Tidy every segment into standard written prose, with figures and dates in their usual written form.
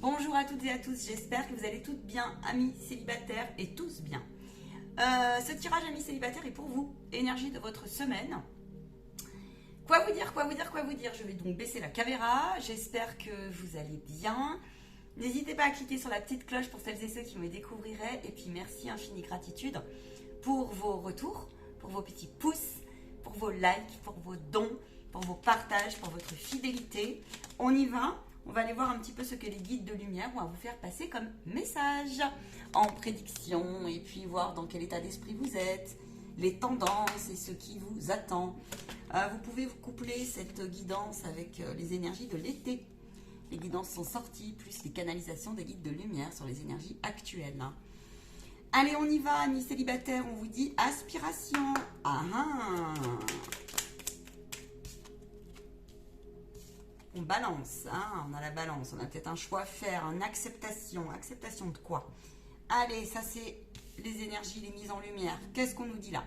Bonjour à toutes et à tous, j'espère que vous allez toutes bien, amis célibataires et tous bien. Ce tirage amis célibataires est pour vous, énergie de votre semaine. Quoi vous dire, je vais donc baisser la caméra, j'espère que vous allez bien. N'hésitez pas à cliquer sur la petite cloche pour celles et ceux qui me découvriraient. Et puis merci, infinie gratitude pour vos retours, pour vos petits pouces, pour vos likes, pour vos dons, pour vos partages, pour votre fidélité. On y va. On va aller voir un petit peu ce que les guides de lumière vont vous faire passer comme message en prédiction et puis voir dans quel état d'esprit vous êtes, les tendances et ce qui vous attend. Vous pouvez vous coupler cette guidance avec les énergies de l'été. Les guidances sont sorties, plus les canalisations des guides de lumière sur les énergies actuelles. Allez, on y va, amis célibataires, on vous dit aspiration. On balance, on a la balance, on a peut-être un choix à faire, une acceptation. Acceptation de quoi? Allez, ça c'est les énergies, les mises en lumière. Qu'est-ce qu'on nous dit là?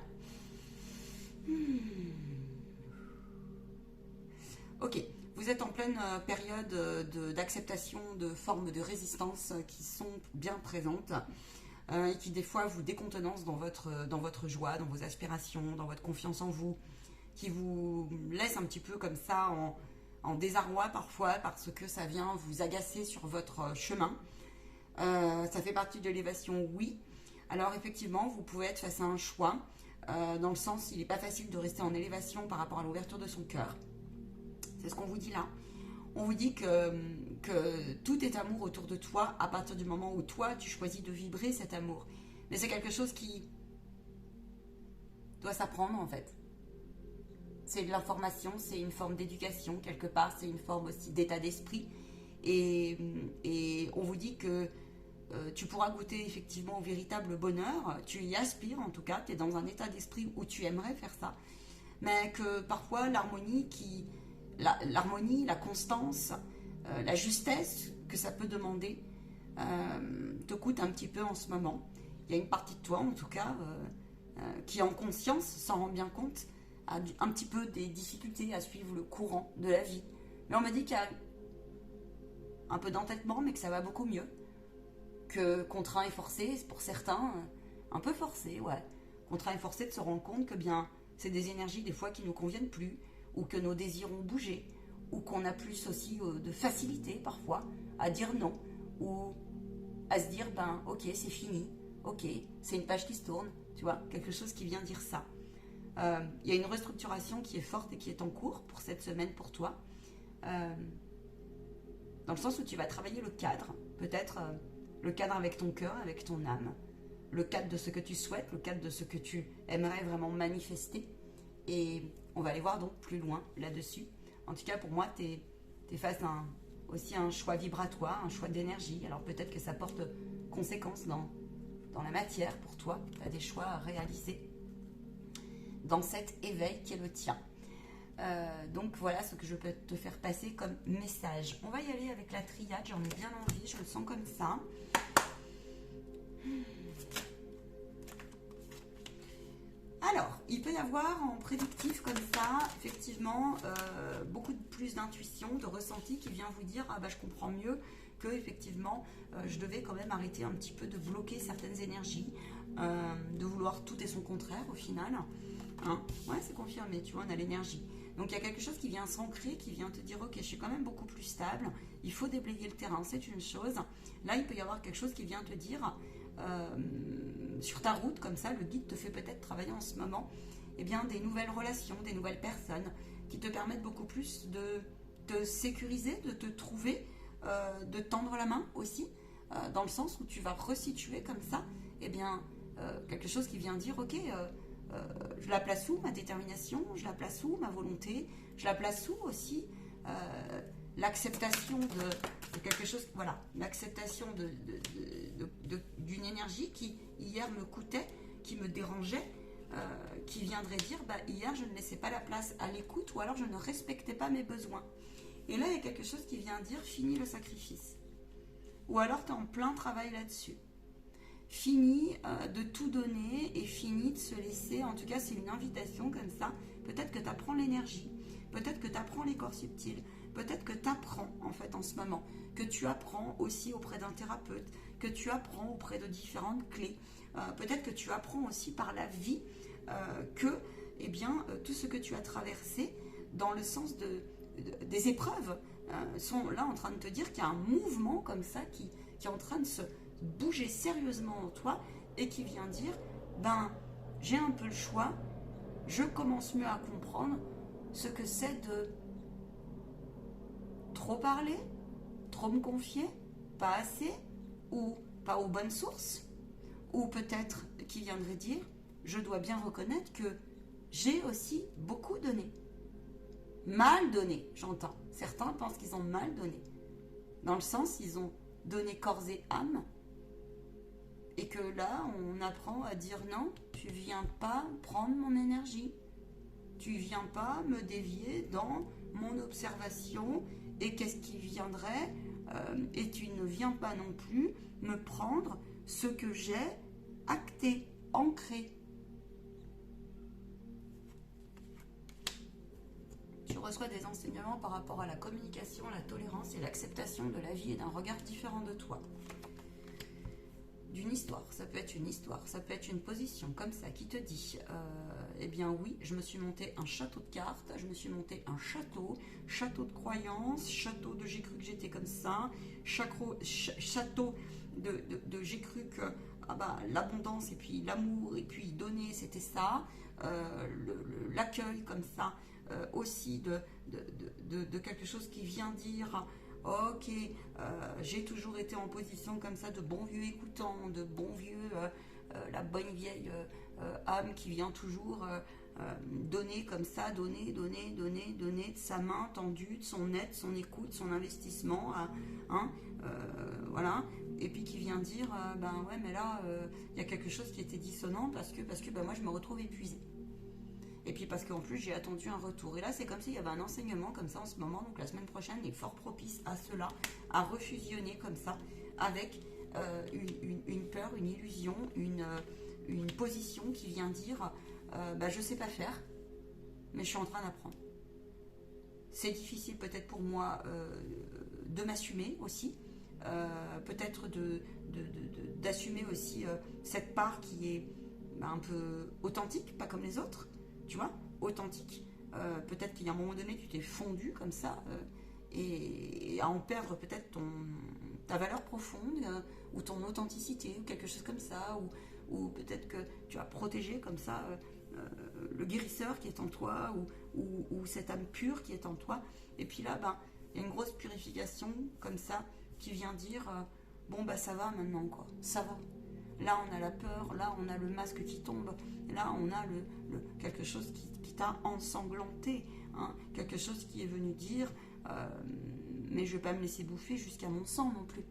Ok, vous êtes en pleine période d'acceptation de formes de résistance qui sont bien présentes et qui des fois vous décontenancent dans votre joie, dans vos aspirations, dans votre confiance en vous, qui vous laissent un petit peu comme ça en désarroi parfois parce que ça vient vous agacer sur votre chemin. Ça fait partie de l'élévation, oui. Alors effectivement, vous pouvez être face à un choix, dans le sens, il n'est pas facile de rester en élévation par rapport à l'ouverture de son cœur. C'est ce qu'on vous dit là. On vous dit que tout est amour autour de toi à partir du moment où toi, tu choisis de vibrer cet amour. Mais c'est quelque chose qui doit s'apprendre en fait. C'est de l'information, c'est une forme d'éducation quelque part, c'est une forme aussi d'état d'esprit. Et on vous dit que tu pourras goûter effectivement au véritable bonheur, tu y aspires en tout cas, tu es dans un état d'esprit où tu aimerais faire ça. Mais que parfois l'harmonie, la constance, la justesse que ça peut demander te coûte un petit peu en ce moment. Il y a une partie de toi en tout cas qui en conscience s'en rend bien compte, a un petit peu des difficultés à suivre le courant de la vie. Mais on me dit qu'il y a un peu d'entêtement, mais que ça va beaucoup mieux. Que contraint et forcé, pour certains, un peu forcé, ouais. Contraint et forcé de se rendre compte que bien, c'est des énergies des fois qui ne nous conviennent plus, ou que nos désirs ont bougé, ou qu'on a plus aussi de facilité parfois à dire non, ou à se dire, ben ok, c'est fini, ok, c'est une page qui se tourne, tu vois, quelque chose qui vient dire ça. Il y a une restructuration qui est forte et qui est en cours pour cette semaine pour toi, dans le sens où tu vas travailler le cadre, peut-être le cadre avec ton cœur, avec ton âme, le cadre de ce que tu souhaites, le cadre de ce que tu aimerais vraiment manifester, et on va aller voir donc plus loin là-dessus. En tout cas pour moi, tu es face à aussi un choix vibratoire, un choix d'énergie, alors peut-être que ça porte conséquence dans la matière pour toi, tu as des choix à réaliser dans cet éveil qui est le tien. Donc voilà ce que je peux te faire passer comme message. On va y aller avec la triade, j'en ai bien envie, je le sens comme ça. Alors, il peut y avoir en prédictif comme ça, effectivement, beaucoup plus d'intuition, de ressenti qui vient vous dire « Ah bah je comprends mieux que effectivement je devais quand même arrêter un petit peu de bloquer certaines énergies, de vouloir tout et son contraire au final. » Ouais, c'est confirmé, tu vois, on a l'énergie. Donc il y a quelque chose qui vient s'ancrer, qui vient te dire « Ok, je suis quand même beaucoup plus stable, il faut déblayer le terrain, c'est une chose. » Là, il peut y avoir quelque chose qui vient te dire sur ta route, comme ça, le guide te fait peut-être travailler en ce moment, eh bien, des nouvelles relations, des nouvelles personnes qui te permettent beaucoup plus de te sécuriser, de te trouver, de tendre la main aussi, dans le sens où tu vas resituer comme ça, eh bien, quelque chose qui vient dire « Ok, je la place où ma détermination, je la place où ma volonté, je la place où aussi l'acceptation de quelque chose, voilà, l'acceptation d'une énergie qui hier me coûtait, qui me dérangeait, qui viendrait dire bah, hier je ne laissais pas la place à l'écoute ou alors je ne respectais pas mes besoins. Et là il y a quelque chose qui vient dire fini le sacrifice. Ou alors tu es en plein travail là-dessus. Fini de tout donner et fini de se laisser, en tout cas c'est une invitation comme ça, peut-être que tu apprends l'énergie, peut-être que tu apprends les corps subtils, peut-être que tu apprends en fait en ce moment que tu apprends aussi auprès d'un thérapeute, que tu apprends auprès de différentes clés. Peut-être que tu apprends aussi par la vie que eh bien, tout ce que tu as traversé dans le sens des épreuves sont là en train de te dire qu'il y a un mouvement comme ça qui est en train de se bouger sérieusement en toi et qui vient dire, ben, j'ai un peu le choix, je commence mieux à comprendre ce que c'est de trop parler, trop me confier, pas assez, ou pas aux bonnes sources, ou peut-être qui viendrait dire, je dois bien reconnaître que j'ai aussi beaucoup donné. Mal donné, j'entends. Certains pensent qu'ils ont mal donné. Dans le sens, ils ont donné corps et âme. Et que là, on apprend à dire non, tu viens pas prendre mon énergie. Tu viens pas me dévier dans mon observation et qu'est-ce qui viendrait. Et tu ne viens pas non plus me prendre ce que j'ai acté, ancré. Tu reçois des enseignements par rapport à la communication, la tolérance et l'acceptation de la vie et d'un regard différent de toi. D'une histoire, ça peut être une histoire, ça peut être une position comme ça qui te dit eh bien oui, je me suis monté un château de cartes, je me suis monté un château de croyances, château de j'ai cru que j'étais comme ça, château de j'ai cru que l'abondance et puis l'amour et puis donner c'était ça, l'accueil comme ça, aussi de quelque chose qui vient dire ok, j'ai toujours été en position comme ça de bon vieux écoutant, de bon vieux, la bonne vieille âme qui vient toujours donner comme ça, donner de sa main tendue, de son aide, son écoute, son investissement, voilà, et puis qui vient dire, ben ouais, mais là, il y a quelque chose qui était dissonant parce que moi je me retrouve épuisée. Et puis parce qu'en plus j'ai attendu un retour. Et là c'est comme s'il y avait un enseignement comme ça en ce moment. Donc la semaine prochaine est fort propice à cela, à refusionner comme ça avec une peur, une illusion, une position qui vient dire je sais pas faire, mais je suis en train d'apprendre. C'est difficile peut-être pour moi de m'assumer aussi. Peut-être d'assumer aussi cette part qui est un peu authentique, pas comme les autres. Tu vois, authentique. Peut-être qu'il y a un moment donné, tu t'es fondu comme ça et à en perdre peut-être ta valeur profonde ou ton authenticité ou quelque chose comme ça ou peut-être que tu as protégé comme ça le guérisseur qui est en toi ou cette âme pure qui est en toi. Et puis là, il y a une grosse purification comme ça qui vient dire ça va maintenant quoi, ça va. Là, on a la peur, là, on a le masque qui tombe, là, on a quelque chose qui t'a ensanglanté, quelque chose qui est venu dire mais je ne vais pas me laisser bouffer jusqu'à mon sang non plus.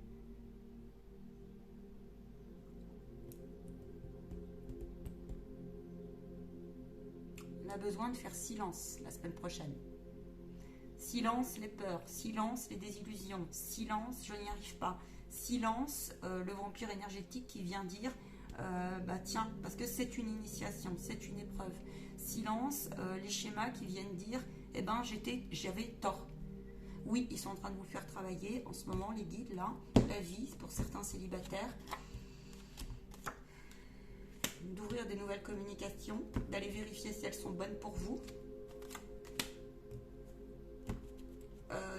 On a besoin de faire silence la semaine prochaine. Silence les peurs, silence les désillusions, silence je n'y arrive pas. Silence, le vampire énergétique qui vient dire tiens, parce que c'est une initiation, c'est une épreuve. Silence, les schémas qui viennent dire j'avais tort. Oui, ils sont en train de vous faire travailler en ce moment, les guides là, la vie, pour certains célibataires, d'ouvrir des nouvelles communications, d'aller vérifier si elles sont bonnes pour vous.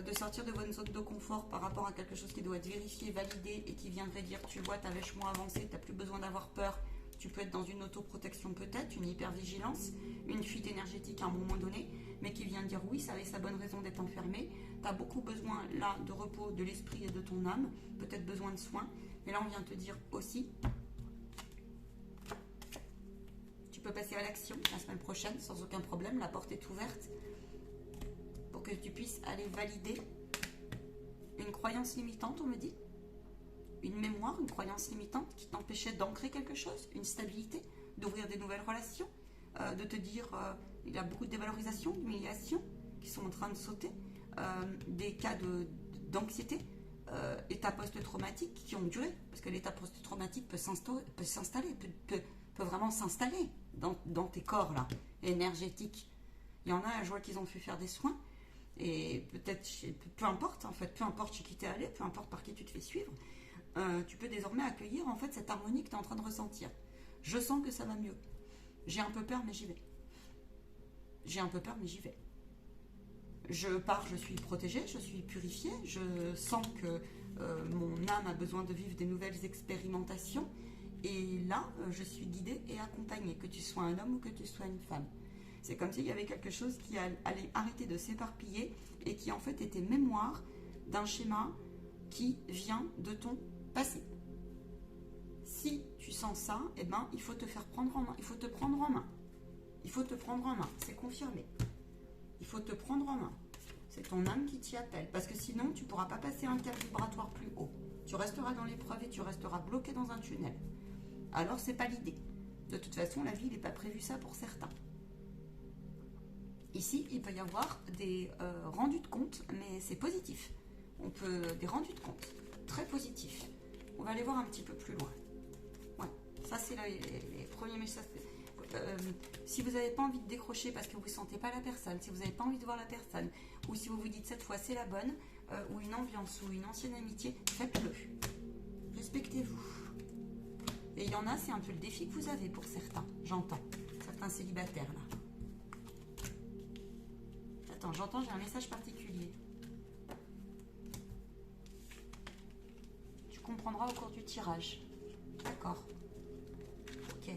De sortir de votre zone de confort par rapport à quelque chose qui doit être vérifié, validé et qui viendrait dire tu vois, t'as vachement avancé, t'as plus besoin d'avoir peur, tu peux être dans une autoprotection peut-être, une hypervigilance, une fuite énergétique à un moment donné, mais qui vient dire oui, ça avait sa bonne raison d'être enfermé, t'as beaucoup besoin là de repos de l'esprit et de ton âme, peut-être besoin de soins, mais là on vient te dire aussi tu peux passer à l'action la semaine prochaine sans aucun problème, la porte est ouverte pour que tu puisses aller valider une croyance limitante, on me dit, une mémoire, une croyance limitante qui t'empêchait d'ancrer quelque chose, une stabilité, d'ouvrir des nouvelles relations, de te dire il y a beaucoup de dévalorisation, d'humiliation qui sont en train de sauter, des cas d'anxiété, état post-traumatique qui ont duré, parce que l'état post-traumatique peut s'installer, peut vraiment s'installer dans tes corps là, énergétiques. Il y en a, je vois qu'ils ont fait faire des soins. Et peut-être, peu importe en fait, peu importe chez qui tu es allé, peu importe par qui tu te fais suivre, tu peux désormais accueillir en fait cette harmonie que tu es en train de ressentir. Je sens que ça va mieux. J'ai un peu peur, mais j'y vais. J'ai un peu peur, mais j'y vais. Je pars, je suis protégée, je suis purifiée, je sens que mon âme a besoin de vivre des nouvelles expérimentations. Et là, je suis guidée et accompagnée, que tu sois un homme ou que tu sois une femme. C'est comme s'il y avait quelque chose qui allait arrêter de s'éparpiller et qui en fait était mémoire d'un schéma qui vient de ton passé. Si tu sens ça, eh ben, il faut te faire prendre en main, il faut te prendre en main. Il faut te prendre en main, c'est confirmé. Il faut te prendre en main. C'est ton âme qui t'y appelle. Parce que sinon, tu ne pourras pas passer un cap vibratoire plus haut. Tu resteras dans l'épreuve et tu resteras bloqué dans un tunnel. Alors, c'est pas l'idée. De toute façon, la vie, il n'est pas prévu ça pour certains. Ici, il peut y avoir des rendus de compte, mais c'est positif. On peut des rendus de compte très positifs. On va aller voir un petit peu plus loin. Ouais, ça, c'est les premiers messages. Si vous n'avez pas envie de décrocher parce que vous ne sentez pas la personne, si vous n'avez pas envie de voir la personne, ou si vous vous dites cette fois c'est la bonne, ou une ambiance, ou une ancienne amitié, faites-le. Respectez-vous. Et il y en a, c'est un peu le défi que vous avez pour certains, j'entends. Certains célibataires là. Attends, j'entends, j'ai un message particulier. Tu comprendras au cours du tirage. D'accord. Ok.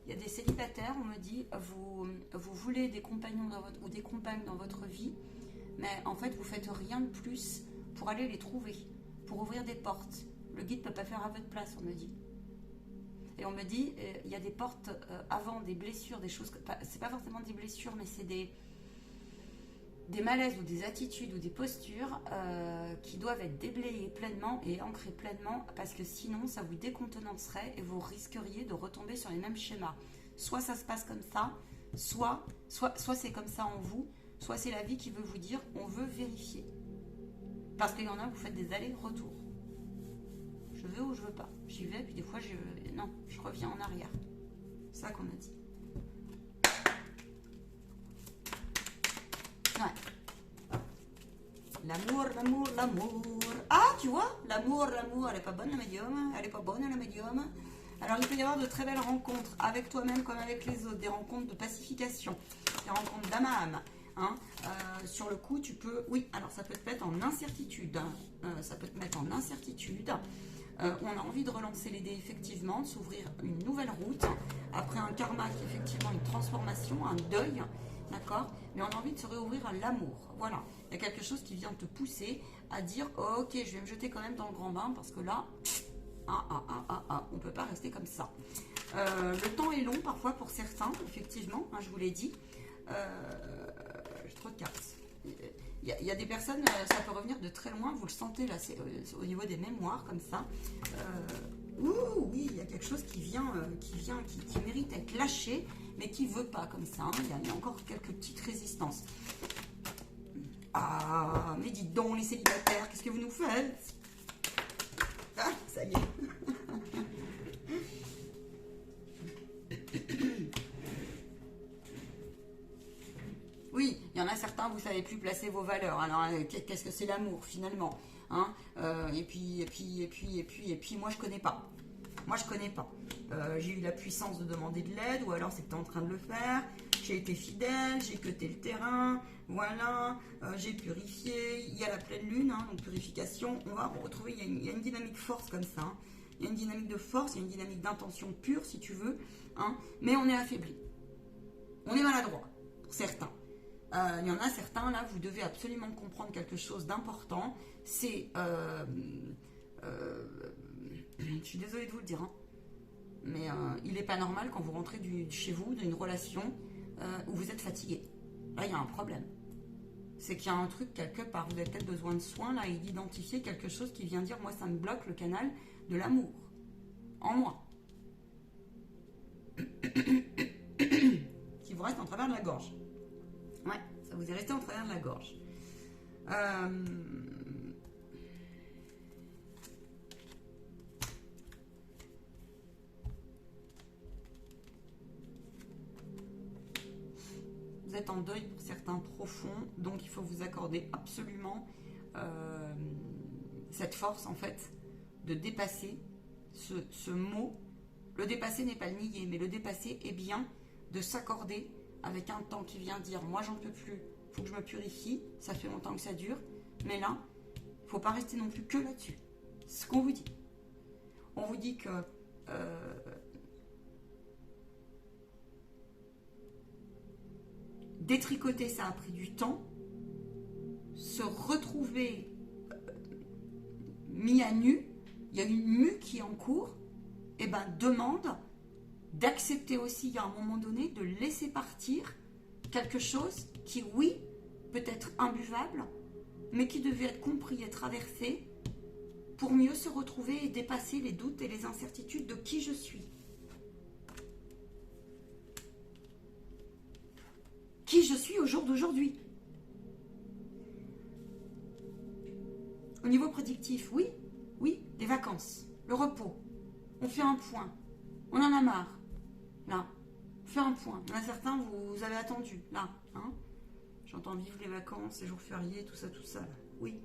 Il y a des célibataires, on me dit, vous voulez des compagnons ou des compagnes dans votre vie, mais en fait, vous faites rien de plus pour aller les trouver, pour ouvrir des portes. Le guide ne peut pas faire à votre place, on me dit. Et on me dit, il y a des portes avant, des blessures, des choses, c'est pas forcément des blessures, mais c'est des malaises ou des attitudes ou des postures qui doivent être déblayées pleinement et ancrées pleinement, parce que sinon ça vous décontenancerait et vous risqueriez de retomber sur les mêmes schémas. Soit ça se passe comme ça, soit c'est comme ça en vous, soit c'est la vie qui veut vous dire on veut vérifier. Parce qu'il y en a, vous faites des allers-retours. Je veux ou je veux pas. J'y vais, puis des fois je reviens en arrière. C'est ça qu'on a dit. Ouais. L'amour, l'amour, l'amour. Ah, tu vois, l'amour, elle est pas bonne la médium. Elle est pas bonne la médium. Alors il peut y avoir de très belles rencontres avec toi-même comme avec les autres, des rencontres de pacification, des rencontres d'âme à âme. Hein. Sur le coup, tu peux. Oui, alors ça peut te mettre en incertitude. Ça peut te mettre en incertitude. On a envie de relancer les dés, effectivement, de s'ouvrir une nouvelle route après un karma qui est effectivement une transformation, un deuil. D'accord. Mais on a envie de se réouvrir à l'amour. Voilà. Il y a quelque chose qui vient te pousser à dire ok, je vais me jeter quand même dans le grand bain parce que là, on ne peut pas rester comme ça. Le temps est long parfois pour certains, effectivement, hein, je vous l'ai dit. J'ai trop de cartes. Il y a des personnes, ça peut revenir de très loin, vous le sentez là, c'est au niveau des mémoires comme ça. Oui, il y a quelque chose qui mérite d'être lâché, mais qui ne veut pas comme ça. Hein. Il y a encore quelques petites résistances. Ah, mais dites donc les célibataires, qu'est-ce que vous nous faites? Ah, ça y est. Oui, il y en a certains, vous ne savez plus placer vos valeurs. Alors, qu'est-ce que c'est l'amour, finalement, hein? Et puis, moi, je connais pas. Moi, je connais pas. J'ai eu la puissance de demander de l'aide, ou alors c'est que tu es en train de le faire. J'ai été fidèle, j'ai cuté le terrain, voilà, j'ai purifié. Il y a la pleine lune, hein, donc purification. On va retrouver, il y a une dynamique force comme ça. Hein. Il y a une dynamique de force, il y a une dynamique d'intention pure, si tu veux. Hein, mais on est affaibli. On est maladroit, pour certains. Il y en a certains, là, vous devez absolument comprendre quelque chose d'important. C'est... je suis désolée de vous le dire, hein, mais il n'est pas normal quand vous rentrez chez vous, d'une relation où vous êtes fatigué. Là, il y a un problème. C'est qu'il y a un truc quelque part, vous avez peut-être besoin de soins, là, et d'identifier quelque chose qui vient dire, moi, ça me bloque le canal de l'amour. En moi. Qui vous reste en travers de la gorge. Ouais, ça vous est resté en travers de la gorge. vous êtes en deuil pour certains profonds, donc il faut vous accorder absolument cette force en fait de dépasser ce mot. Le dépasser n'est pas le nier, mais le dépasser est bien de s'accorder avec un temps qui vient dire moi j'en peux plus, il faut que je me purifie, ça fait longtemps que ça dure, mais là, il ne faut pas rester non plus que là-dessus. C'est ce qu'on vous dit. On vous dit que détricoter, ça a pris du temps. Se retrouver mis à nu, il y a une mue qui est en cours, et ben demande d'accepter aussi à un moment donné de laisser partir quelque chose qui, oui, peut être imbuvable, mais qui devait être compris et traversé pour mieux se retrouver et dépasser les doutes et les incertitudes de qui je suis. Qui je suis au jour d'aujourd'hui. Au niveau prédictif, oui, les vacances, le repos. On fait un point. On en a marre. Là, on fait un point. Il y en a certains, vous avez attendu. Là, hein. J'entends vivre les vacances, les jours fériés, tout ça, là. Oui,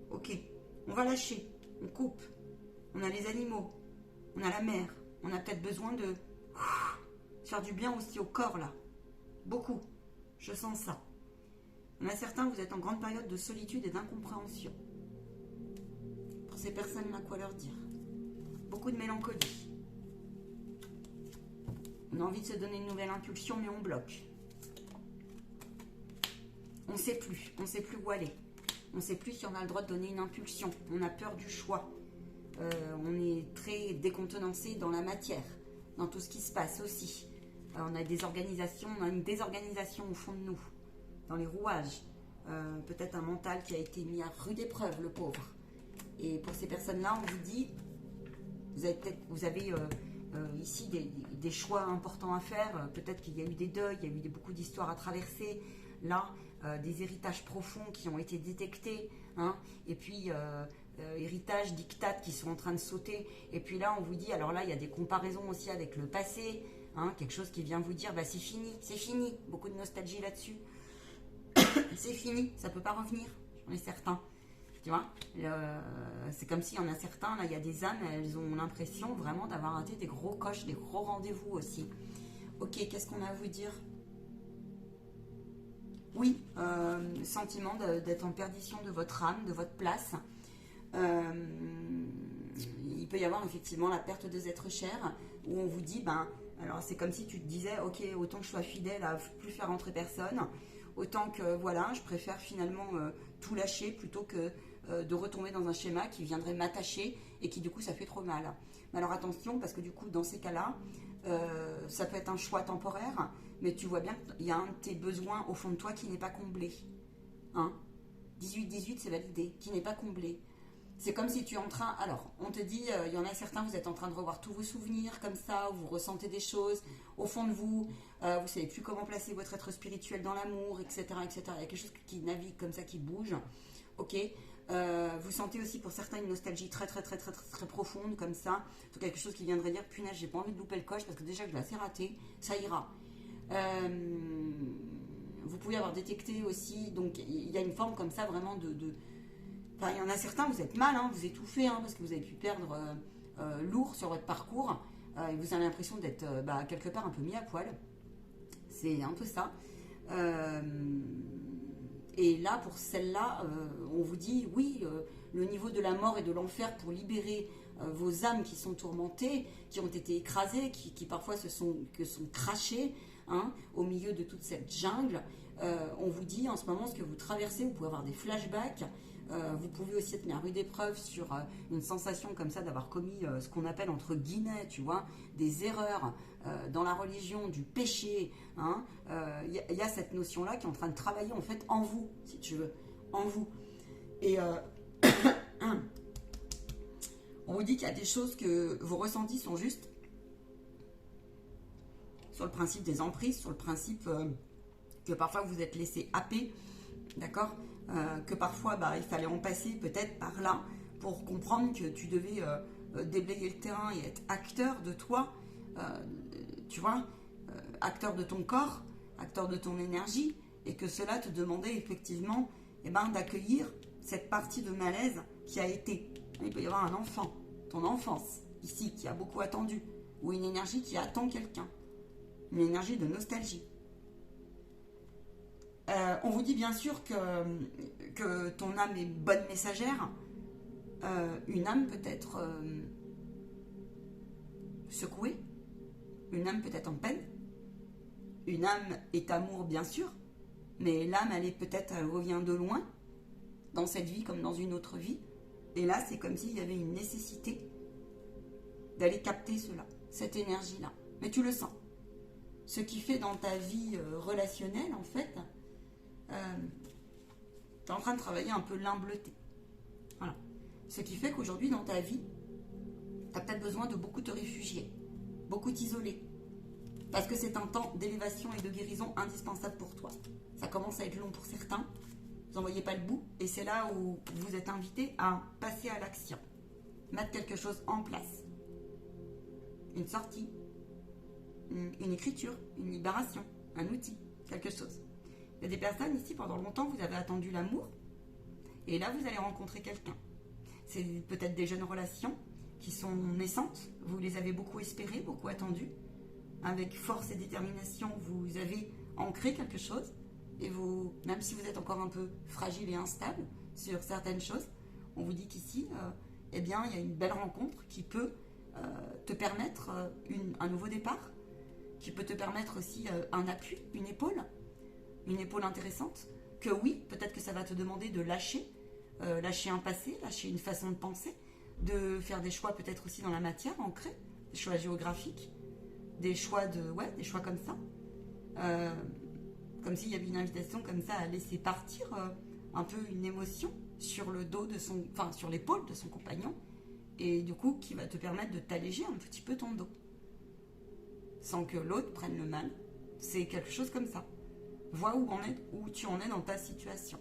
ok. On va lâcher. On coupe. On a les animaux. On a la mer. On a peut-être besoin de faire du bien aussi au corps, là. Beaucoup. Je sens ça. Il y en a certains, vous êtes en grande période de solitude et d'incompréhension. Pour ces personnes-là, quoi leur dire? Beaucoup de mélancolie. On a envie de se donner une nouvelle impulsion, mais on bloque. On ne sait plus où aller. On ne sait plus si on a le droit de donner une impulsion. On a peur du choix. On est très décontenancé dans la matière, dans tout ce qui se passe aussi. On a des organisations, on a une désorganisation au fond de nous, dans les rouages. Peut-être un mental qui a été mis à rude épreuve, le pauvre. Et pour ces personnes-là, on vous dit, vous avez ici des choix importants à faire. Peut-être qu'il y a eu des deuils, il y a eu beaucoup d'histoires à traverser. Là, des héritages profonds qui ont été détectés. Hein, et puis, héritages, dictates qui sont en train de sauter. Et puis là, on vous dit, alors là, il y a des comparaisons aussi avec le passé. Hein, quelque chose qui vient vous dire, bah, c'est fini. Beaucoup de nostalgie là-dessus. C'est fini, ça ne peut pas revenir, j'en ai certain. Tu vois, c'est comme s'il y en a certains, là, il y a des âmes, elles ont l'impression vraiment d'avoir raté des gros coches, des gros rendez-vous aussi. Ok, qu'est-ce qu'on a à vous dire? Oui, sentiment d'être en perdition de votre âme, de votre place. Il peut y avoir effectivement la perte des êtres chers, où on vous dit, ben, alors c'est comme si tu te disais, ok, autant que je sois fidèle à plus faire rentrer personne, autant que, voilà, je préfère finalement tout lâcher plutôt que de retomber dans un schéma qui viendrait m'attacher et qui du coup ça fait trop mal. Mais alors attention, parce que du coup dans ces cas-là, ça peut être un choix temporaire, mais tu vois bien qu'il y a un de tes besoins au fond de toi qui n'est pas comblé. Hein, 18-18 c'est validé, qui n'est pas comblé. C'est comme si tu es en train, alors on te dit, il y en a certains, vous êtes en train de revoir tous vos souvenirs comme ça, vous ressentez des choses au fond de vous, vous ne savez plus comment placer votre être spirituel dans l'amour, etc., etc. Il y a quelque chose qui navigue comme ça, qui bouge. Ok, vous sentez aussi pour certains une nostalgie très profonde comme ça, donc quelque chose qui viendrait dire, punaise, j'ai pas envie de louper le coche parce que déjà je l'ai assez raté, ça ira. Vous pouvez avoir détecté aussi, donc il y a une forme comme ça vraiment Enfin, il y en a certains, vous êtes mal, hein, vous étouffez, hein, parce que vous avez pu perdre lourd sur votre parcours, et vous avez l'impression d'être quelque part un peu mis à poil. C'est un peu ça. Et là, pour celle-là, on vous dit, oui, le niveau de la mort et de l'enfer pour libérer vos âmes qui sont tourmentées, qui ont été écrasées, qui parfois sont crachées, hein, au milieu de toute cette jungle. On vous dit en ce moment ce que vous traversez, vous pouvez avoir des flashbacks. Vous pouvez aussi être mis à rude épreuve sur une sensation comme ça d'avoir commis ce qu'on appelle entre guillemets, tu vois, des erreurs dans la religion, du péché. Hein. Y a cette notion-là qui est en train de travailler en fait en vous, si tu veux, en vous. Et on vous dit qu'il y a des choses que vos ressentis sont justes sur le principe des emprises, sur le principe que parfois vous êtes laissé happer, d'accord, que parfois il fallait en passer peut-être par là pour comprendre que tu devais déblayer le terrain et être acteur de toi, tu vois, acteur de ton corps, acteur de ton énergie, et que cela te demandait effectivement d'accueillir cette partie de malaise qui a été. Il peut y avoir un enfant, ton enfance, ici, qui a beaucoup attendu, ou une énergie qui attend quelqu'un, une énergie de nostalgie. On vous dit bien sûr que ton âme est bonne messagère. Une âme peut être secouée, une âme peut être en peine, une âme est amour bien sûr, mais l'âme elle revient de loin, dans cette vie comme dans une autre vie, et là c'est comme s'il y avait une nécessité d'aller capter cela, cette énergie-là, mais tu le sens. Ce qui fait dans ta vie relationnelle en fait, tu es en train de travailler un peu l'humbleté. Voilà. Ce qui fait qu'aujourd'hui, dans ta vie, tu as peut-être besoin de beaucoup te réfugier, beaucoup t'isoler. Parce que c'est un temps d'élévation et de guérison indispensable pour toi. Ça commence à être long pour certains, vous n'en voyez pas le bout, et c'est là où vous êtes invité à passer à l'action. Mettre quelque chose en place. Une sortie, une écriture, une libération, un outil, quelque chose. Il y a des personnes ici, pendant longtemps, vous avez attendu l'amour, et là, vous allez rencontrer quelqu'un. C'est peut-être des jeunes relations qui sont naissantes, vous les avez beaucoup espérées, beaucoup attendues. Avec force et détermination, vous avez ancré quelque chose, et vous, même si vous êtes encore un peu fragile et instable sur certaines choses, on vous dit qu'ici, il y a une belle rencontre qui peut te permettre un nouveau départ, qui peut te permettre aussi un appui, une épaule intéressante, que oui, peut-être que ça va te demander de lâcher un passé, lâcher une façon de penser, de faire des choix peut-être aussi dans la matière ancrée, des choix géographiques, des choix comme ça, comme s'il y avait une invitation comme ça à laisser partir un peu une émotion sur le dos sur l'épaule de son compagnon, et du coup qui va te permettre de t'alléger un petit peu ton dos, sans que l'autre prenne le mal. C'est quelque chose comme ça. Vois où tu en es dans ta situation.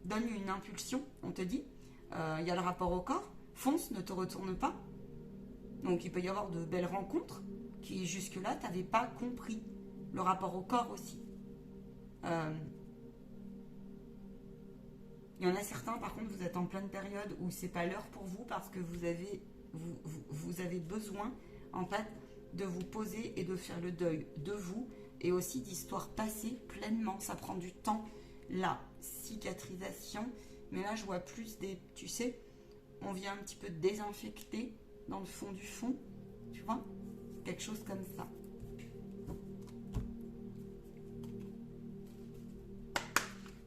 Donne une impulsion, on te dit. Il y a le rapport au corps. Fonce, ne te retourne pas. Donc il peut y avoir de belles rencontres qui jusque-là, tu n'avais pas compris. Le rapport au corps aussi. Il y en a certains, par contre, vous êtes en pleine période où c'est pas l'heure pour vous parce que vous avez besoin, en fait, de vous poser et de faire le deuil de vous et aussi d'histoires passées pleinement. Ça prend du temps, la cicatrisation. Mais là, je vois plus tu sais, on vient un petit peu désinfecter dans le fond du fond, tu vois, quelque chose comme ça.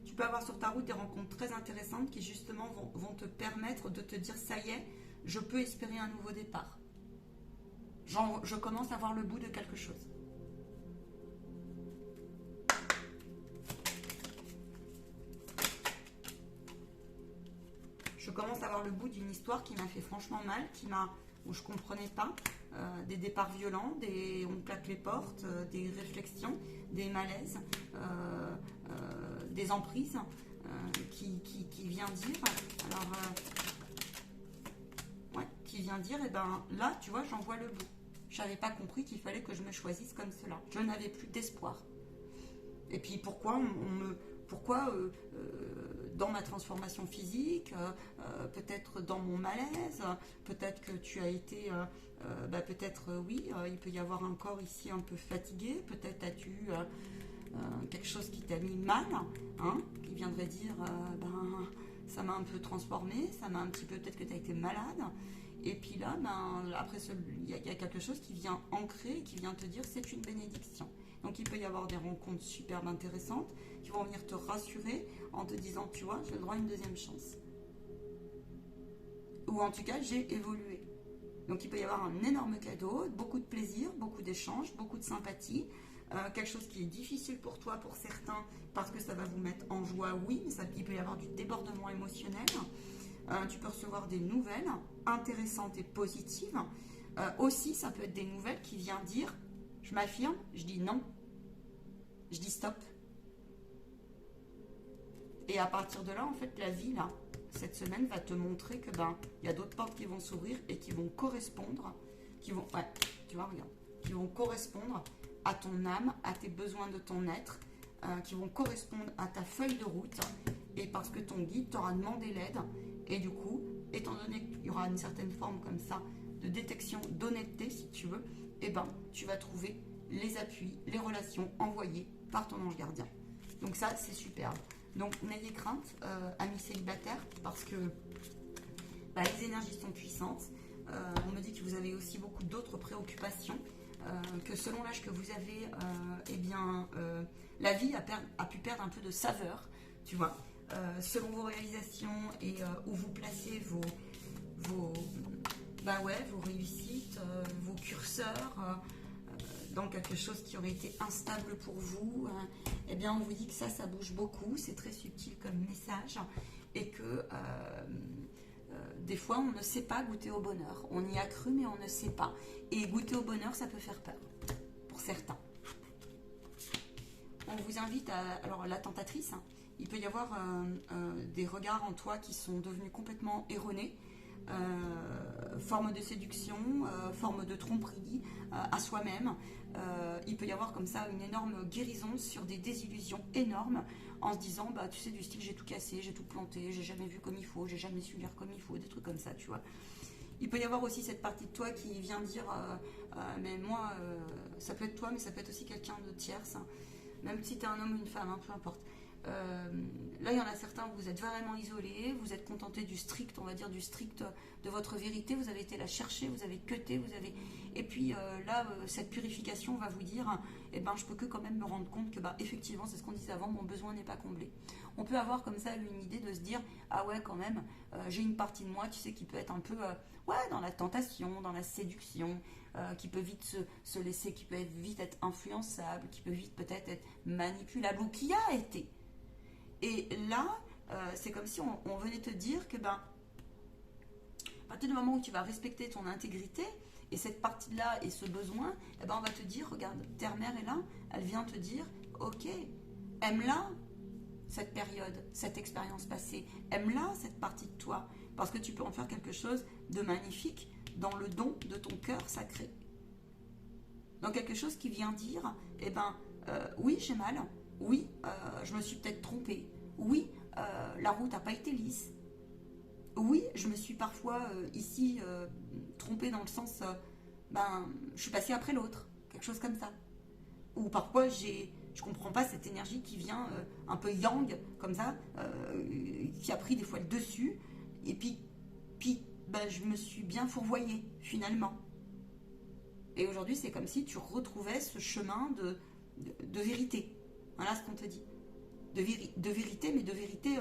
Tu peux avoir sur ta route des rencontres très intéressantes qui justement vont te permettre de te dire ça y est, je peux espérer un nouveau départ. Genre, je commence à voir le bout de quelque chose. Je commence à voir le bout d'une histoire qui m'a fait franchement mal, où je ne comprenais pas. Des départs violents, on claque les portes, des réflexions, des malaises, des emprises qui vient dire. Alors, qui vient dire, là, tu vois, j'en vois le bout. Je n'avais pas compris qu'il fallait que je me choisisse comme cela. Je n'avais plus d'espoir. Et puis pourquoi dans ma transformation physique, peut-être dans mon malaise, peut-être que tu as été, il peut y avoir un corps ici un peu fatigué, peut-être as-tu eu quelque chose qui t'a mis mal, qui viendrait dire, ça m'a un peu transformé, ça m'a un petit peu, peut-être que tu as été malade. Et puis là, après, il y a quelque chose qui vient ancrer, qui vient te dire c'est une bénédiction. Donc il peut y avoir des rencontres superbes intéressantes qui vont venir te rassurer en te disant, tu vois, j'ai le droit à une deuxième chance. Ou en tout cas, j'ai évolué. Donc il peut y avoir un énorme cadeau, beaucoup de plaisir, beaucoup d'échanges, beaucoup de sympathie. Quelque chose qui est difficile pour toi, pour certains, parce que ça va vous mettre en joie, oui, mais il peut y avoir du débordement émotionnel. Tu peux recevoir des nouvelles intéressantes et positives. Aussi, ça peut être des nouvelles qui viennent dire, je m'affirme, je dis non, je dis stop. Et à partir de là, en fait, la vie, là, cette semaine, va te montrer que il y a d'autres portes qui vont s'ouvrir et qui vont correspondre, qui vont, ouais, tu vois, regarde, qui vont correspondre à ton âme, à tes besoins de ton être, qui vont correspondre à ta feuille de route, et parce que ton guide t'aura demandé l'aide, et du coup, étant donné qu'il y aura une certaine forme comme ça de détection, d'honnêteté, si tu veux, eh ben, tu vas trouver les appuis, les relations envoyées par ton ange gardien. Donc ça, c'est superbe. Donc, n'ayez crainte, amis célibataires, parce que bah, les énergies sont puissantes. On me dit que vous avez aussi beaucoup d'autres préoccupations, que selon l'âge que vous avez, eh bien, la vie a pu perdre un peu de saveur, tu vois. Selon vos réalisations et où vous placez bah ouais, vos réussites, vos curseurs, dans quelque chose qui aurait été instable pour vous, eh bien on vous dit que ça bouge beaucoup, c'est très subtil comme message, et que des fois on ne sait pas goûter au bonheur. On y a cru mais on ne sait pas. Et goûter au bonheur, ça peut faire peur, pour certains. On vous invite à... Alors la tentatrice, il peut y avoir des regards en toi qui sont devenus complètement erronés, forme de séduction, forme de tromperie à soi-même. Il peut y avoir comme ça une énorme guérison sur des désillusions énormes en se disant, bah tu sais, du style j'ai tout cassé, j'ai tout planté, j'ai jamais vu comme il faut, j'ai jamais su lire comme il faut, des trucs comme ça, tu vois. Il peut y avoir aussi cette partie de toi qui vient dire, mais moi, ça peut être toi, mais ça peut être aussi quelqu'un de tierce, hein. Même si tu es un homme ou une femme, hein, peu importe. Là, il y en a certains, vous êtes vraiment isolés, vous êtes contentés du strict, on va dire du strict de votre vérité, vous avez été la chercher, vous avez cuté, vous avez... Et puis là, cette purification va vous dire, eh ben, je peux que quand même me rendre compte que, bah, effectivement, c'est ce qu'on disait avant, mon besoin n'est pas comblé. On peut avoir comme ça une idée de se dire, ah ouais, quand même, j'ai une partie de moi, tu sais, qui peut être un peu, ouais, dans la tentation, dans la séduction, qui peut vite se laisser, qui peut vite être influençable, qui peut vite peut-être être manipulable, ou qui a été. Et là, c'est comme si on venait te dire que, ben, à partir du moment où tu vas respecter ton intégrité, et cette partie-là et ce besoin, eh ben, on va te dire, regarde, Terre-Mère est là, elle vient te dire, ok, aime-la, cette période, cette expérience passée, aime-la, cette partie de toi, parce que tu peux en faire quelque chose de magnifique dans le don de ton cœur sacré. Dans quelque chose qui vient dire, eh ben, oui, j'ai mal, oui, je me suis peut-être trompée, oui, la route n'a pas été lisse, oui, je me suis parfois ici trompée dans le sens, ben, je suis passée après l'autre, quelque chose comme ça. Ou parfois je comprends pas cette énergie qui vient un peu yang, comme ça, qui a pris des fois le dessus, et puis ben, je me suis bien fourvoyée, finalement. Et aujourd'hui, c'est comme si tu retrouvais ce chemin de vérité. Voilà ce qu'on te dit. De vérité, mais de vérité...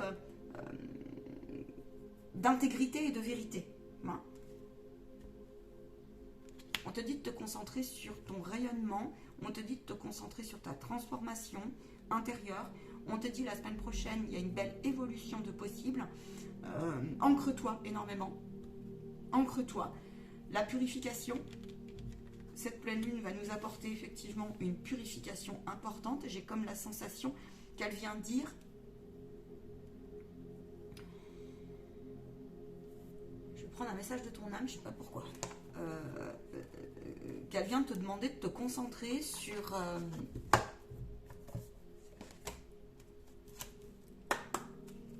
d'intégrité et de vérité. Voilà. On te dit de te concentrer sur ton rayonnement, on te dit de te concentrer sur ta transformation intérieure, on te dit la semaine prochaine, il y a une belle évolution de possible. Ancre-toi énormément. Ancre-toi. La purification, cette pleine lune va nous apporter effectivement une purification importante. J'ai comme la sensation qu'elle vient dire... prendre un message de ton âme, je sais pas pourquoi, qu'elle vient te demander de te concentrer sur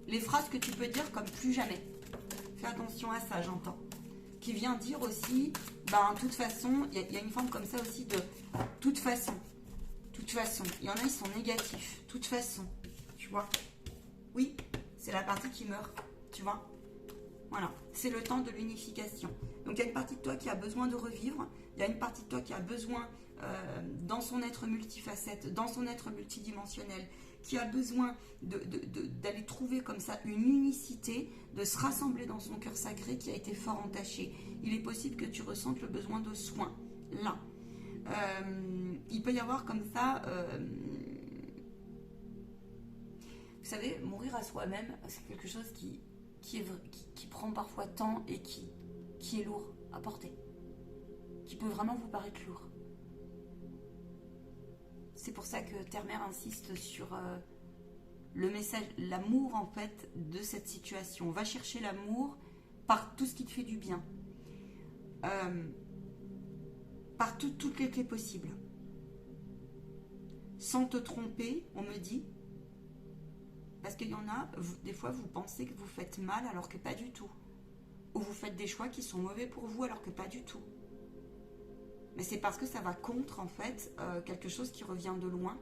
les phrases que tu peux dire comme plus jamais. Fais attention à ça, j'entends. Qui vient dire aussi, ben, de toute façon, il y a une forme comme ça aussi de toute façon. Toute façon. Il y en a, ils sont négatifs. Toute façon. Tu vois? Oui, c'est la partie qui meurt. Tu vois? Voilà, c'est le temps de l'unification. Donc il y a une partie de toi qui a besoin de revivre, il y a une partie de toi qui a besoin, dans son être multifacette, dans son être multidimensionnel, qui a besoin d'aller trouver comme ça une unicité, de se rassembler dans son cœur sacré qui a été fort entaché. Il est possible que tu ressentes le besoin de soins, là. Il peut y avoir comme ça... vous savez, mourir à soi-même, c'est quelque chose qui prend parfois temps et qui est lourd à porter, qui peut vraiment vous paraître lourd. C'est pour ça que Terre-Mère insiste sur le message, l'amour en fait de cette situation. Va chercher l'amour par tout ce qui te fait du bien. par toutes les clés possibles. Sans te tromper, on me dit, parce qu'il y en a, des fois vous pensez que vous faites mal alors que pas du tout. Ou vous faites des choix qui sont mauvais pour vous alors que pas du tout. Mais c'est parce que ça va contre, en fait, quelque chose qui revient de loin.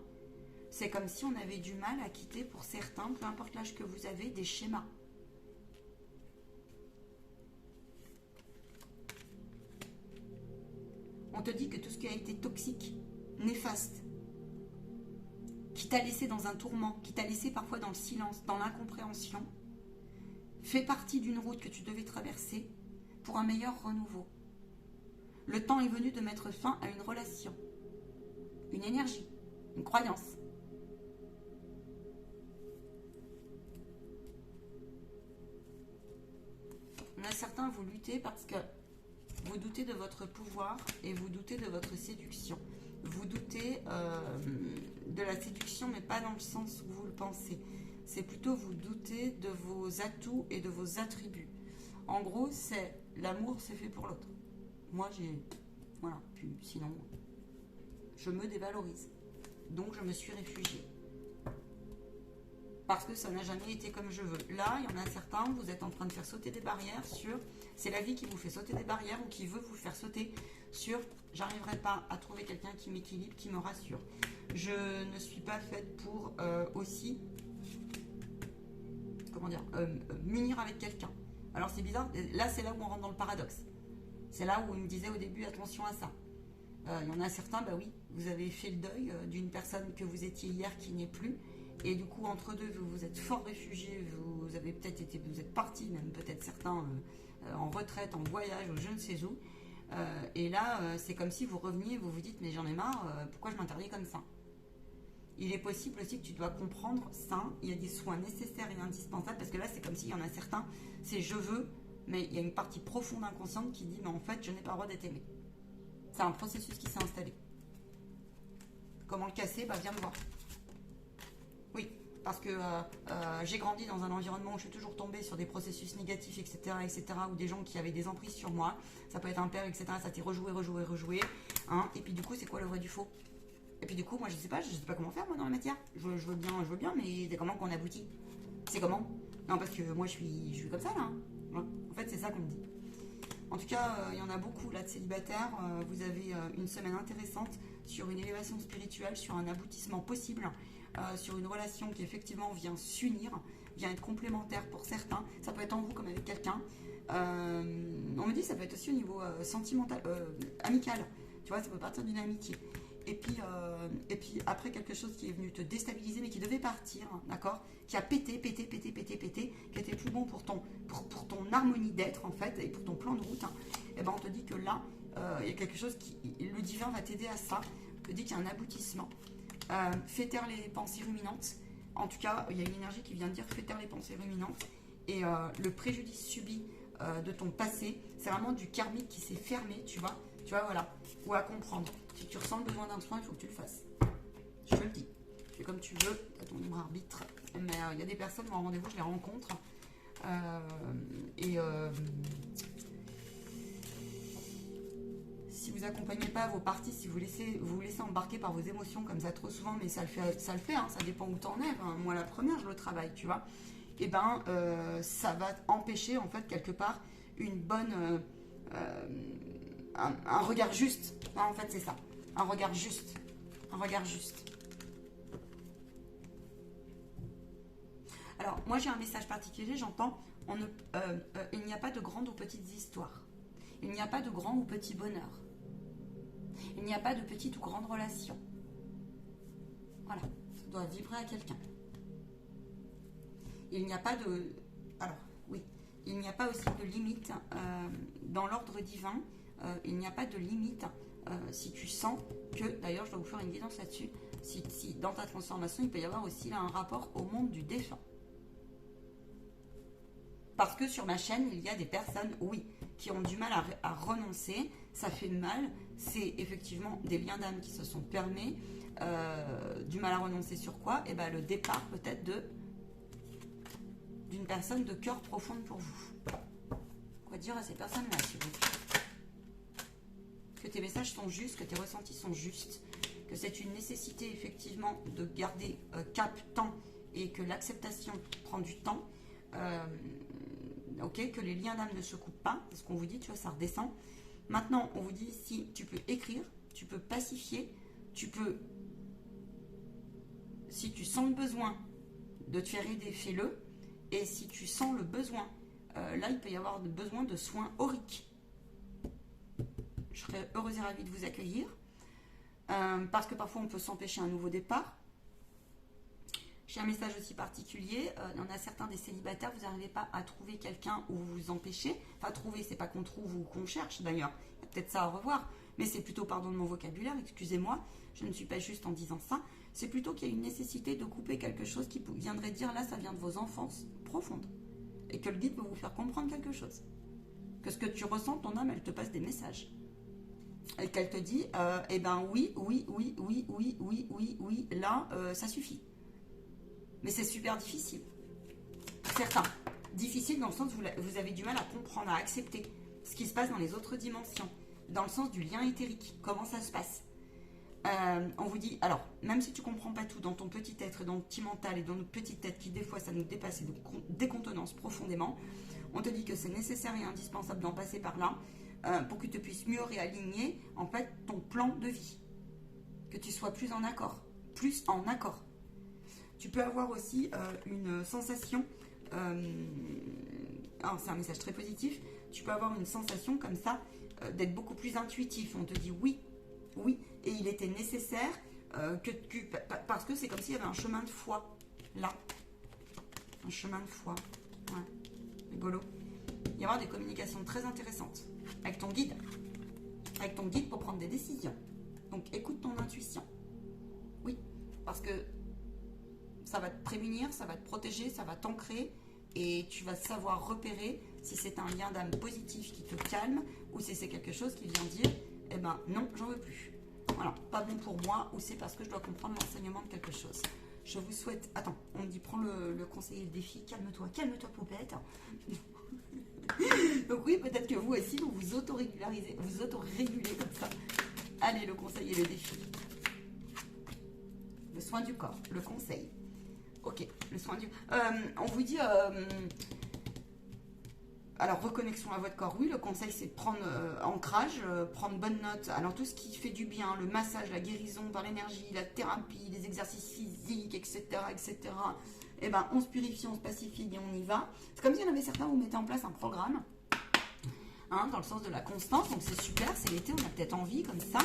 C'est comme si on avait du mal à quitter, pour certains, peu importe l'âge que vous avez, des schémas. On te dit que tout ce qui a été toxique, néfaste, qui t'a laissé dans un tourment, qui t'a laissé parfois dans le silence, dans l'incompréhension, fait partie d'une route que tu devais traverser pour un meilleur renouveau. Le temps est venu de mettre fin à une relation, une énergie, une croyance. On a certains, vous luttez parce que vous doutez de votre pouvoir et vous doutez de votre séduction. Vous doutez de la séduction, mais pas dans le sens où vous le pensez. C'est plutôt vous doutez de vos atouts et de vos attributs. En gros, c'est l'amour, c'est fait pour l'autre. Moi, voilà, puis sinon, je me dévalorise. Donc, je me suis réfugiée. Parce que ça n'a jamais été comme je veux. Là, il y en a certains, vous êtes en train de faire sauter des barrières sur... C'est la vie qui vous fait sauter des barrières ou qui veut vous faire sauter sur... J'arriverai pas à trouver quelqu'un qui m'équilibre, qui me rassure. Je ne suis pas faite pour aussi... Comment dire m'unir avec quelqu'un. Alors, c'est bizarre. Là, c'est là où on rentre dans le paradoxe. C'est là où il me disait au début, attention à ça. Il y en a certains, bah oui, vous avez fait le deuil d'une personne que vous étiez hier qui n'est plus. Et du coup, entre deux, vous vous êtes fort réfugiés, vous avez peut-être été, vous êtes partis, même peut-être certains en retraite, en voyage, ou je ne sais où. Et là, c'est comme si vous reveniez, vous vous dites, mais j'en ai marre, pourquoi je m'interdis comme ça? Il est possible aussi que tu dois comprendre ça, il y a des soins nécessaires et indispensables, parce que là, c'est comme s'il y en a certains, c'est je veux, mais il y a une partie profonde inconsciente qui dit, mais en fait, je n'ai pas le droit d'être aimé. C'est un processus qui s'est installé. Comment le casser? Bah, viens me voir. Oui, parce que j'ai grandi dans un environnement où je suis toujours tombée sur des processus négatifs, etc., ou des gens qui avaient des emprises sur moi. Ça peut être un père, etc., ça t'est rejoué. Hein, et puis du coup, c'est quoi le vrai du faux? Et puis du coup, moi, je sais pas comment faire, moi, dans la matière. Je veux bien, mais c'est comment qu'on aboutit? C'est comment? Non, parce que moi, je suis comme ça, là. Hein. Ouais. En fait, c'est ça qu'on me dit. En tout cas, il y en a beaucoup, là, de célibataires. Vous avez une semaine intéressante sur une élévation spirituelle, sur un aboutissement possible, sur une relation qui, effectivement, vient s'unir, vient être complémentaire pour certains. Ça peut être en vous comme avec quelqu'un. On me dit que ça peut être aussi au niveau sentimental, amical. Tu vois, ça peut partir d'une amitié. Et puis après, quelque chose qui est venu te déstabiliser, mais qui devait partir, d'accord, qui a pété, qui était plus bon pour ton harmonie d'être, en fait, et pour ton plan de route, hein, et ben on te dit que là, il y a quelque chose le divin va t'aider à ça. On te dit qu'il y a un aboutissement. Fais taire les pensées ruminantes. En tout cas, il y a une énergie qui vient de dire fais taire les pensées ruminantes. Et le préjudice subi de ton passé, c'est vraiment du karmique qui s'est fermé, tu vois, voilà, ou à comprendre. Si tu ressens le besoin d'un soin, il faut que tu le fasses. Je te le dis. Fais comme tu veux, à ton libre arbitre. Mais il y a des personnes, moi en rendez-vous, je les rencontre. Si vous n'accompagnez pas vos parties, si vous vous laissez embarquer par vos émotions comme ça trop souvent, mais ça le fait, hein, ça dépend où t'en es. Hein. Moi, la première, je le travaille, tu vois. Et ben, ça va empêcher, en fait, quelque part, une bonne... un regard juste. Non, en fait, c'est ça. Un regard juste. Alors, moi, j'ai un message particulier, j'entends, il n'y a pas de grandes ou petites histoires. Il n'y a pas de grand ou petit bonheur. Il n'y a pas de petite ou grande relation. Voilà, ça doit vibrer à quelqu'un. Il n'y a pas de... Alors, oui, il n'y a pas aussi de limite dans l'ordre divin. Il n'y a pas de limite si tu sens que... D'ailleurs, je dois vous faire une guidance là-dessus. Si dans ta transformation, il peut y avoir aussi là un rapport au monde du défunt. Parce que sur ma chaîne, il y a des personnes, oui, qui ont du mal à renoncer. Ça fait mal. C'est effectivement des liens d'âme qui se sont permis. Du mal à renoncer sur quoi? Et ben le départ peut-être d'une personne de cœur profonde pour vous. Quoi dire à ces personnes-là, s'il vous plaît? que tes messages sont justes, que tes ressentis sont justes, que c'est une nécessité effectivement de garder cap, temps, et que l'acceptation prend du temps. Ok, que les liens d'âme ne se coupent pas, c'est ce qu'on vous dit, tu vois, ça redescend. Maintenant, on vous dit si tu peux écrire, tu peux pacifier, tu peux, si tu sens le besoin de te faire aider, fais-le. Et si tu sens le besoin, là, il peut y avoir besoin de soins auriques. Je serais heureuse et ravie de vous accueillir. Parce que parfois, on peut s'empêcher un nouveau départ. J'ai un message aussi particulier. Il y en a certains des célibataires, vous n'arrivez pas à trouver quelqu'un où vous vous empêchez. Enfin, trouver, c'est pas qu'on trouve ou qu'on cherche d'ailleurs. Il y a peut-être ça à revoir. Mais c'est plutôt, pardon de mon vocabulaire, excusez-moi, je ne suis pas juste en disant ça. C'est plutôt qu'il y a une nécessité de couper quelque chose qui viendrait dire là, ça vient de vos enfances profondes. Et que le guide peut vous faire comprendre quelque chose. Que ce que tu ressens, ton âme, elle te passe des messages. Et qu'elle te dit, eh ben oui, là, ça suffit. Mais c'est super difficile. Certains. Difficile dans le sens où vous avez du mal à comprendre, à accepter ce qui se passe dans les autres dimensions. Dans le sens du lien éthérique. Comment ça se passe. On vous dit, alors, même si tu ne comprends pas tout dans ton petit être, dans le petit mental et dans notre petite tête qui, des fois, ça nous dépasse et nous décontenance profondément, on te dit que c'est nécessaire et indispensable d'en passer par là pour que tu puisses mieux réaligner, en fait, ton plan de vie. Que tu sois plus en accord. Plus en accord. Tu peux avoir aussi une sensation, c'est un message très positif, tu peux avoir une sensation comme ça d'être beaucoup plus intuitif. On te dit oui, et il était nécessaire parce que c'est comme s'il y avait un chemin de foi, là. Un chemin de foi, ouais, rigolo. Il va y avoir des communications très intéressantes avec ton guide pour prendre des décisions. Donc écoute ton intuition. Oui, parce que ça va te prémunir, ça va te protéger, ça va t'ancrer et tu vas savoir repérer si c'est un lien d'âme positif qui te calme ou si c'est quelque chose qui vient dire eh ben non, j'en veux plus. Voilà, pas bon pour moi ou c'est parce que je dois comprendre l'enseignement de quelque chose. Je vous souhaite... Attends, on me dit prends le conseiller le défi, calme-toi poupette. Donc oui, peut-être que vous aussi, vous autorégularisez, vous autorégulez comme ça. Allez, le conseiller le défi. Le soin du corps, le conseil. Ok, le soin du... on vous dit... alors, reconnexion à votre corps, oui, le conseil, c'est de prendre ancrage, prendre bonne note. Alors, tout ce qui fait du bien, le massage, la guérison par l'énergie, la thérapie, les exercices physiques, etc., eh ben, on se purifie, on se pacifie et on y va. C'est comme s'il y en avait certains où vous mettez en place un programme, dans le sens de la constance. Donc, c'est super, c'est l'été, on a peut-être envie, comme ça.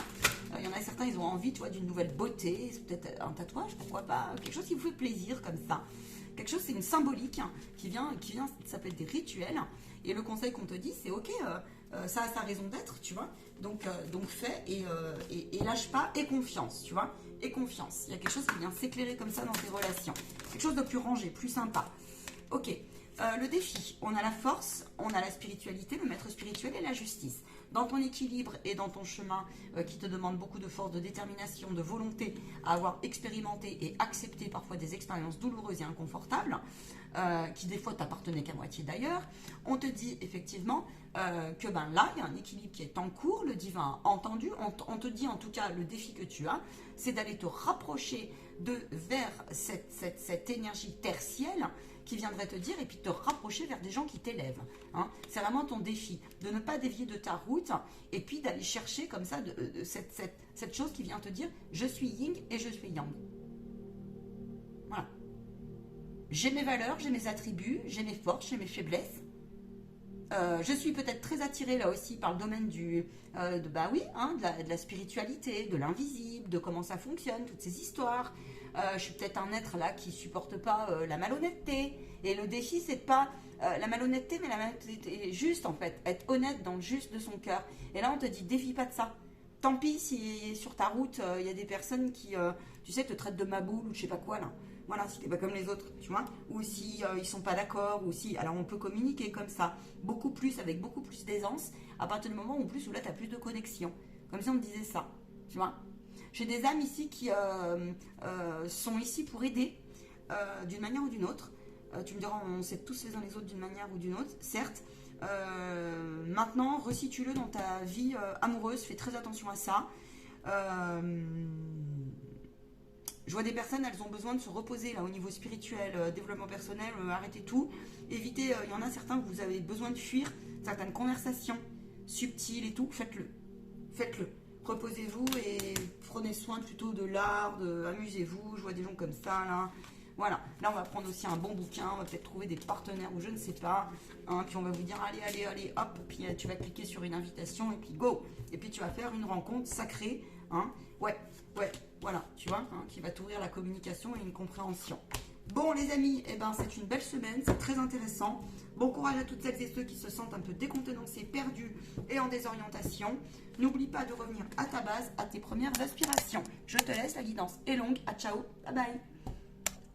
Il y en a certains, ils ont envie, tu vois, d'une nouvelle beauté. C'est peut-être un tatouage, pourquoi pas. Quelque chose qui vous fait plaisir, comme ça. Quelque chose, c'est une symbolique qui vient, ça peut être des rituels. Et le conseil qu'on te dit, c'est ok, ça a sa raison d'être, tu vois. Donc fais et lâche pas et confiance, tu vois. Et confiance. Il y a quelque chose qui vient s'éclairer comme ça dans tes relations. Quelque chose de plus rangé, plus sympa. Ok. Le défi, on a la force, on a la spiritualité, le maître spirituel et la justice. Dans ton équilibre et dans ton chemin qui te demande beaucoup de force, de détermination, de volonté à avoir expérimenté et accepté parfois des expériences douloureuses et inconfortables, qui des fois t'appartenaient qu'à moitié d'ailleurs, on te dit effectivement que ben là, il y a un équilibre qui est en cours, le divin a entendu, on te dit en tout cas le défi que tu as, c'est d'aller te rapprocher vers cette énergie tertielle qui viendrait te dire, et puis te rapprocher vers des gens qui t'élèvent. C'est vraiment ton défi, de ne pas dévier de ta route, et puis d'aller chercher comme ça cette chose qui vient te dire, je suis yin et je suis yang. Voilà. J'ai mes valeurs, j'ai mes attributs, j'ai mes forces, j'ai mes faiblesses. Je suis peut-être très attirée là aussi par le domaine de la spiritualité, de l'invisible, de comment ça fonctionne, toutes ces histoires. Je suis peut-être un être là qui supporte pas la malhonnêteté. Et le défi, c'est de pas la malhonnêteté, mais la malhonnêteté juste en fait, être honnête dans le juste de son cœur. Et là, on te dit, défie pas de ça. Tant pis si sur ta route, il y a des personnes qui, tu sais, te traitent de maboule ou je sais pas quoi là. Voilà, si t'es pas comme les autres, tu vois. Ou si ils sont pas d'accord, ou si... Alors, on peut communiquer comme ça, beaucoup plus, avec beaucoup plus d'aisance, à partir du moment où là, t'as plus de connexion. Comme si on me disait ça, tu vois. J'ai des âmes ici qui sont ici pour aider, d'une manière ou d'une autre. Tu me diras, on s'aide tous les uns les autres d'une manière ou d'une autre, certes. Maintenant, resitue-le dans ta vie amoureuse, fais très attention à ça. Je vois des personnes, elles ont besoin de se reposer là au niveau spirituel, développement personnel, arrêtez tout. Évitez, il y en a certains que vous avez besoin de fuir certaines conversations subtiles et tout, faites-le. Faites-le. Reposez-vous et prenez soin plutôt de l'art, amusez-vous, je vois des gens comme ça là. Voilà, là on va prendre aussi un bon bouquin, on va peut-être trouver des partenaires ou je ne sais pas, hein, puis on va vous dire allez, allez, allez, hop, puis tu vas cliquer sur une invitation et puis go. Et puis tu vas faire une rencontre sacrée, hein, ouais, voilà, tu vois, hein, qui va t'ouvrir la communication et une compréhension. Bon les amis, eh ben, c'est une belle semaine, c'est très intéressant. Bon courage à toutes celles et ceux qui se sentent un peu décontenancés, perdus et en désorientation. N'oublie pas de revenir à ta base, à tes premières aspirations. Je te laisse, la guidance est longue. À ciao, bye bye.